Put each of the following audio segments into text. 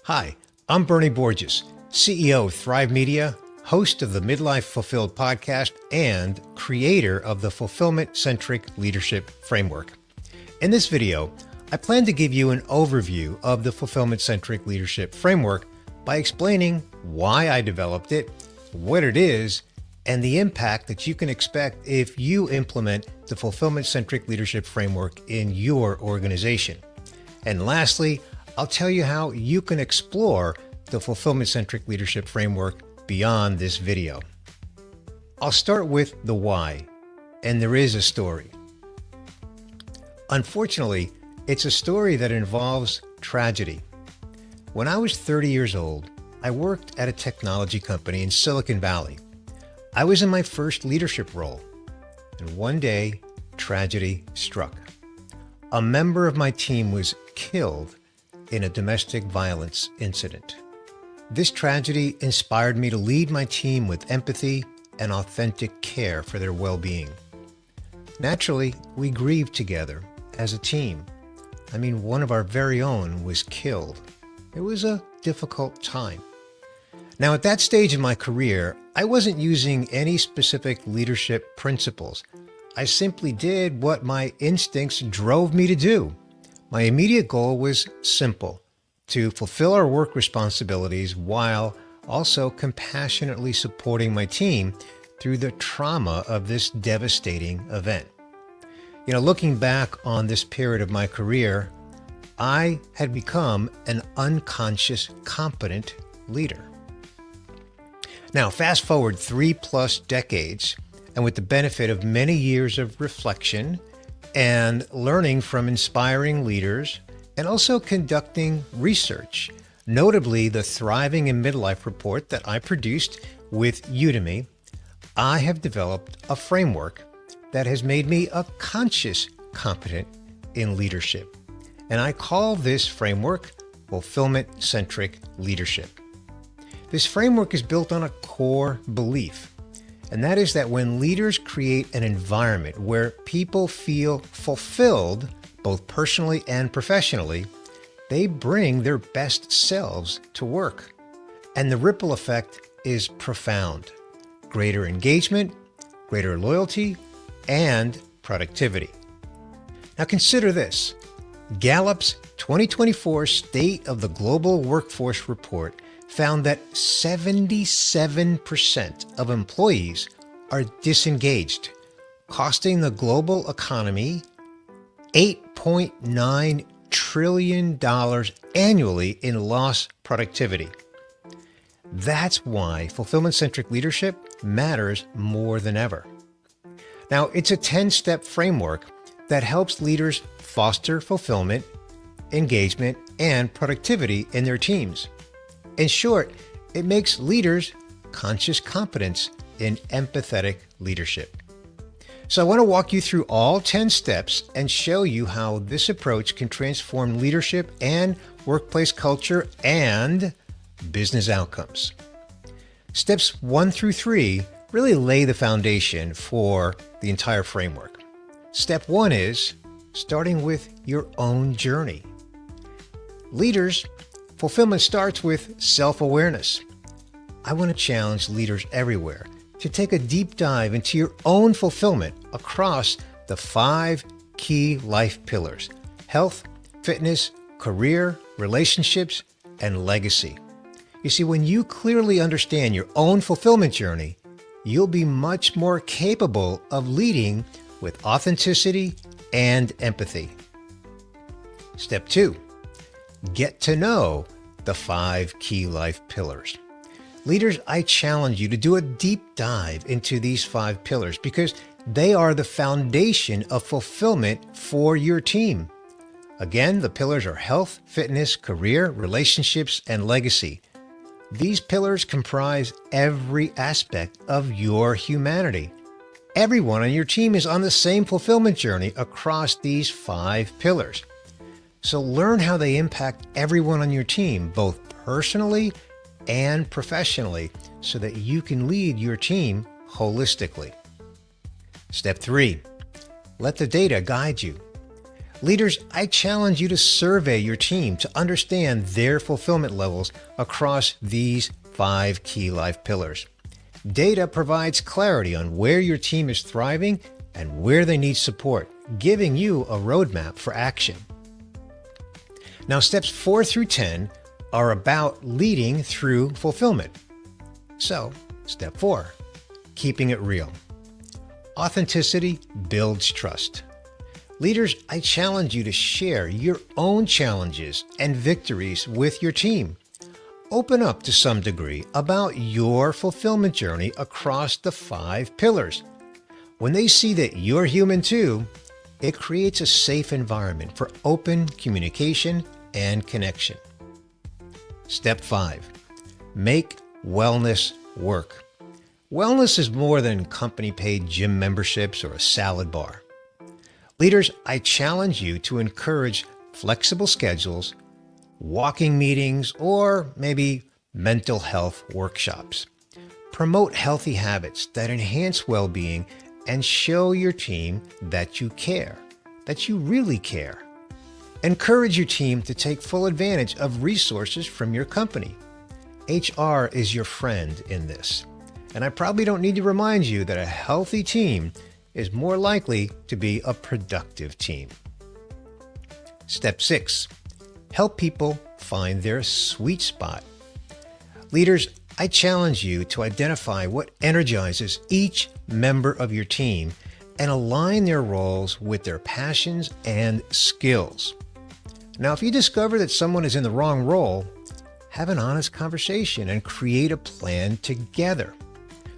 Hi, I'm Bernie Borges, CEO of Thrive Media, host of the Midlife Fulfilled Podcast, and creator of the Fulfillment-Centric Leadership Framework. In this video, I plan to give you an overview of the Fulfillment-Centric Leadership Framework by explaining why I developed it, what it is, and the impact that you can expect if you implement the Fulfillment-Centric Leadership Framework in your organization. And lastly, I'll tell you how you can explore the Fulfillment-Centric Leadership Framework beyond this video. I'll start with the why, and there is a story. Unfortunately, it's a story that involves tragedy. When I was 30 years old, I worked at a technology company in Silicon Valley. I was in my first leadership role, and one day, tragedy struck. A member of my team was killed in a domestic violence incident. This tragedy inspired me to lead my team with empathy and authentic care for their well-being. Naturally, we grieved together as a team. One of our very own was killed. It was a difficult time. Now, at that stage in my career, I wasn't using any specific leadership principles. I simply did what my instincts drove me to do. My immediate goal was simple: to fulfill our work responsibilities while also compassionately supporting my team through the trauma of this devastating event. Looking back on this period of my career, I had become an unconscious, competent leader. Now, fast forward 3+ decades, and with the benefit of many years of reflection and learning from inspiring leaders, and also conducting research, notably the Thriving in Midlife report that I produced with Udemy, I have developed a framework that has made me a conscious competent in leadership. And I call this framework Fulfillment-Centric Leadership. This framework is built on a core belief, and that is that when leaders create an environment where people feel fulfilled, both personally and professionally, they bring their best selves to work. And the ripple effect is profound: greater engagement, greater loyalty, and productivity. Now consider this. Gallup's 2024 State of the Global Workforce Report found that 77% of employees are disengaged, costing the global economy $8.9 trillion annually in lost productivity. That's why fulfillment-centric leadership matters more than ever. Now, it's a 10-step framework that helps leaders foster fulfillment, engagement, and productivity in their teams. In short, it makes leaders conscious competence in empathetic leadership. So I want to walk you through all 10 steps and show you how this approach can transform leadership and workplace culture and business outcomes. Steps 1 through 3 really lay the foundation for the entire framework. Step 1 is starting with your own journey. Leaders, fulfillment starts with self-awareness. I want to challenge leaders everywhere to take a deep dive into your own fulfillment across the 5 key life pillars: health, fitness, career, relationships, and legacy. You see, when you clearly understand your own fulfillment journey, you'll be much more capable of leading with authenticity and empathy. Step 2, get to know the 5 key life pillars. Leaders, I challenge you to do a deep dive into these 5 pillars because they are the foundation of fulfillment for your team. Again, the pillars are health, fitness, career, relationships, and legacy. These pillars comprise every aspect of your humanity. Everyone on your team is on the same fulfillment journey across these 5 pillars. So learn how they impact everyone on your team, both personally and professionally, so that you can lead your team holistically. Step 3, let the data guide you. Leaders, I challenge you to survey your team to understand their fulfillment levels across these 5 key life pillars. Data provides clarity on where your team is thriving and where they need support, giving you a roadmap for action. Now, steps 4 through 10 are about leading through fulfillment. So, step 4, keeping it real. Authenticity builds trust. Leaders, I challenge you to share your own challenges and victories with your team. Open up to some degree about your fulfillment journey across the 5 pillars. When they see that you're human too, it creates a safe environment for open communication and connection. Step 5, make wellness work. Wellness is more than company-paid gym memberships or a salad bar. Leaders, I challenge you to encourage flexible schedules, walking meetings, or maybe mental health workshops. Promote healthy habits that enhance well-being and show your team that you care, that you really care. Encourage your team to take full advantage of resources from your company. HR is your friend in this, and I probably don't need to remind you that a healthy team is more likely to be a productive team. Step 6, help people find their sweet spot. Leaders, I challenge you to identify what energizes each member of your team and align their roles with their passions and skills. Now, if you discover that someone is in the wrong role, have an honest conversation and create a plan together.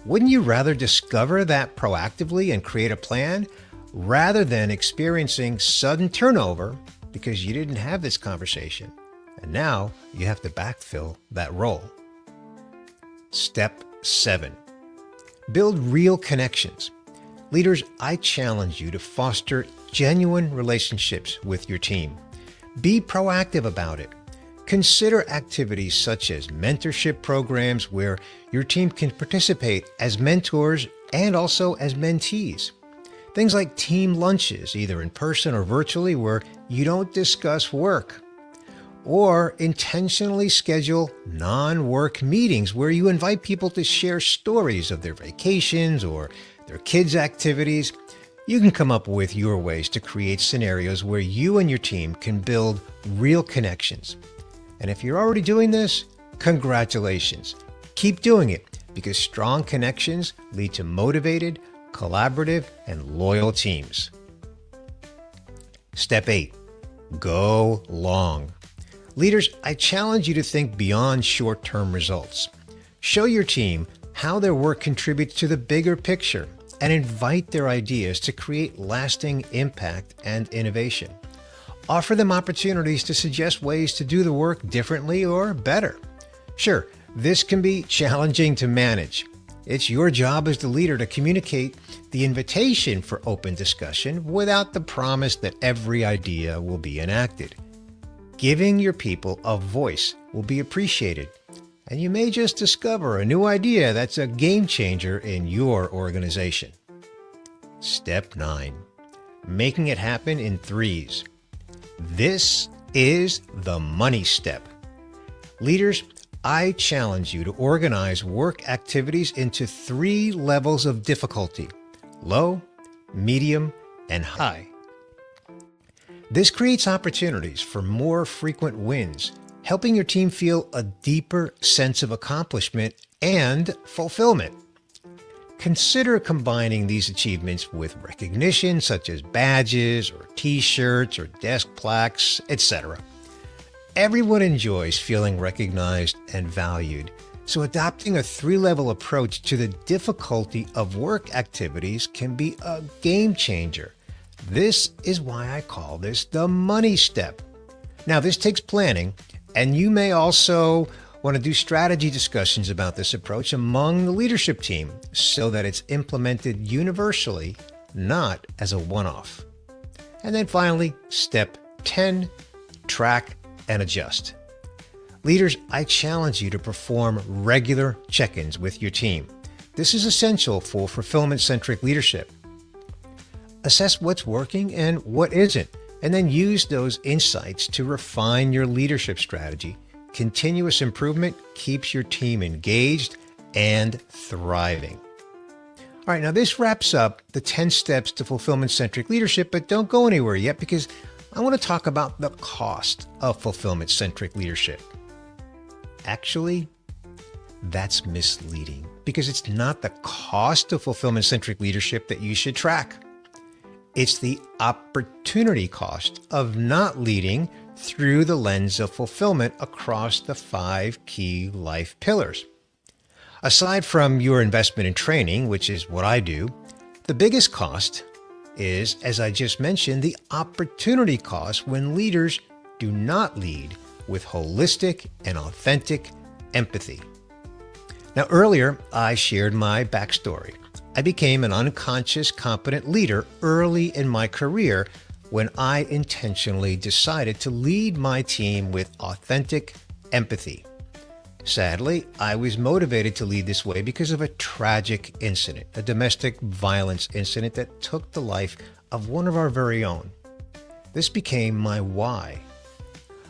Wouldn't you rather discover that proactively and create a plan rather than experiencing sudden turnover because you didn't have this conversation and now you have to backfill that role? Step 7, build real connections. Leaders, I challenge you to foster genuine relationships with your team. Be proactive about it. Consider activities such as mentorship programs where your team can participate as mentors and also as mentees. Things like team lunches, either in person or virtually, where you don't discuss work. Or intentionally schedule non-work meetings where you invite people to share stories of their vacations or their kids' activities. You can come up with your ways to create scenarios where you and your team can build real connections. And if you're already doing this, congratulations. Keep doing it because strong connections lead to motivated, collaborative, and loyal teams. Step 8, go long. Leaders, I challenge you to think beyond short-term results. Show your team how their work contributes to the bigger picture and invite their ideas to create lasting impact and innovation. Offer them opportunities to suggest ways to do the work differently or better. Sure, this can be challenging to manage. It's your job as the leader to communicate the invitation for open discussion without the promise that every idea will be enacted. Giving your people a voice will be appreciated, and you may just discover a new idea that's a game changer in your organization. Step 9, making it happen in 3s. This is the money step. Leaders, I challenge you to organize work activities into 3 levels of difficulty: low, medium, and high. This creates opportunities for more frequent wins, helping your team feel a deeper sense of accomplishment and fulfillment. Consider combining these achievements with recognition such as badges or t-shirts or desk plaques, etc. Everyone enjoys feeling recognized and valued, so adopting a 3-level approach to the difficulty of work activities can be a game changer. This is why I call this the money step. Now, this takes planning, and you may also want to do strategy discussions about this approach among the leadership team so that it's implemented universally, not as a one-off. And then finally, step 10, track and adjust. Leaders, I challenge you to perform regular check-ins with your team. This is essential for fulfillment-centric leadership. Assess what's working and what isn't, and then use those insights to refine your leadership strategy. Continuous improvement keeps your team engaged and thriving. All right, now this wraps up the 10 steps to fulfillment-centric leadership, but don't go anywhere yet because I want to talk about the cost of fulfillment-centric leadership. Actually, that's misleading because it's not the cost of fulfillment-centric leadership that you should track. It's the opportunity cost of not leading through the lens of fulfillment across the 5 key life pillars. Aside from your investment in training, which is what I do, the biggest cost is, as I just mentioned, the opportunity cost when leaders do not lead with holistic and authentic empathy. Now, earlier, I shared my backstory. I became an unconscious, competent leader early in my career when I intentionally decided to lead my team with authentic empathy. Sadly, I was motivated to lead this way because of a tragic incident, a domestic violence incident that took the life of one of our very own. This became my why.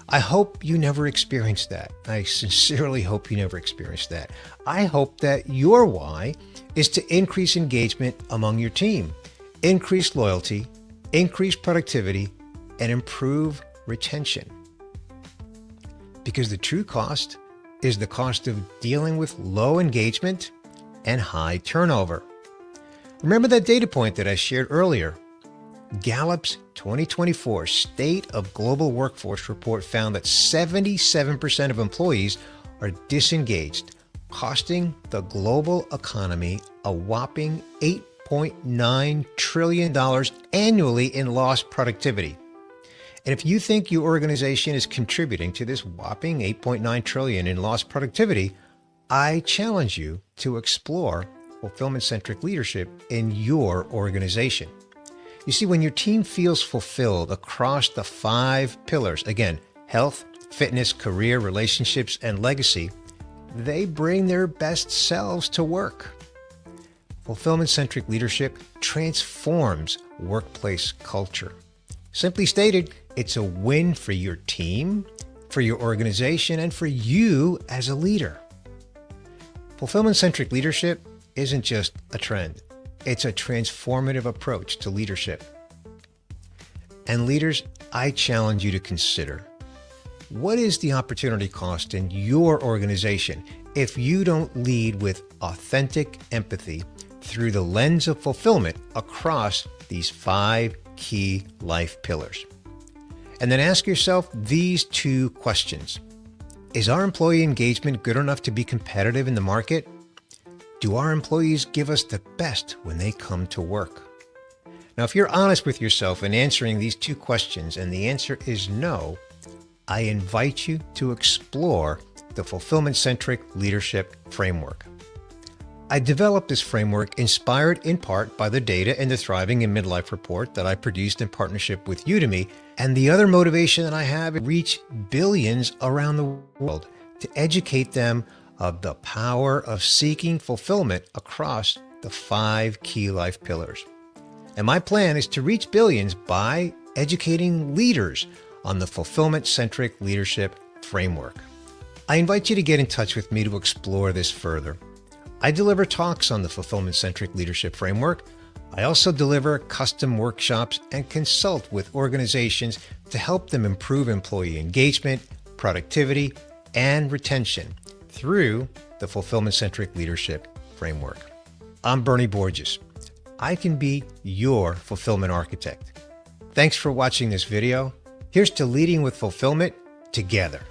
I hope you never experienced that. I sincerely hope you never experienced that. I hope that your why is to increase engagement among your team, increase loyalty, increase productivity, and improve retention. Because the true cost is the cost of dealing with low engagement and high turnover. Remember that data point that I shared earlier? Gallup's 2024 State of Global Workforce report found that 77% of employees are disengaged, costing the global economy a whopping $8.9 trillion annually in lost productivity. And if you think your organization is contributing to this whopping $8.9 trillion in lost productivity, I challenge you to explore fulfillment-centric leadership in your organization. You see, when your team feels fulfilled across the 5 pillars, again, health, fitness, career, relationships, and legacy, they bring their best selves to work. Fulfillment-centric leadership transforms workplace culture. Simply stated, it's a win for your team, for your organization, and for you as a leader. Fulfillment-centric leadership isn't just a trend. It's a transformative approach to leadership. And leaders, I challenge you to consider, what is the opportunity cost in your organization if you don't lead with authentic empathy through the lens of fulfillment across these 5 key life pillars? And then ask yourself these 2 questions. Is our employee engagement good enough to be competitive in the market? Do our employees give us the best when they come to work? Now, if you're honest with yourself in answering these 2 questions and the answer is no, I invite you to explore the Fulfillment-Centric Leadership Framework. I developed this framework inspired in part by the data in the Thriving in Midlife report that I produced in partnership with Udemy, and the other motivation that I have is to reach billions around the world to educate them of the power of seeking fulfillment across the 5 key life pillars. And my plan is to reach billions by educating leaders on the Fulfillment-Centric Leadership Framework. I invite you to get in touch with me to explore this further. I deliver talks on the Fulfillment-Centric Leadership Framework. I also deliver custom workshops and consult with organizations to help them improve employee engagement, productivity, and retention through the Fulfillment-Centric Leadership Framework. I'm Bernie Borges. I can be your fulfillment architect. Thanks for watching this video. Here's to leading with fulfillment together.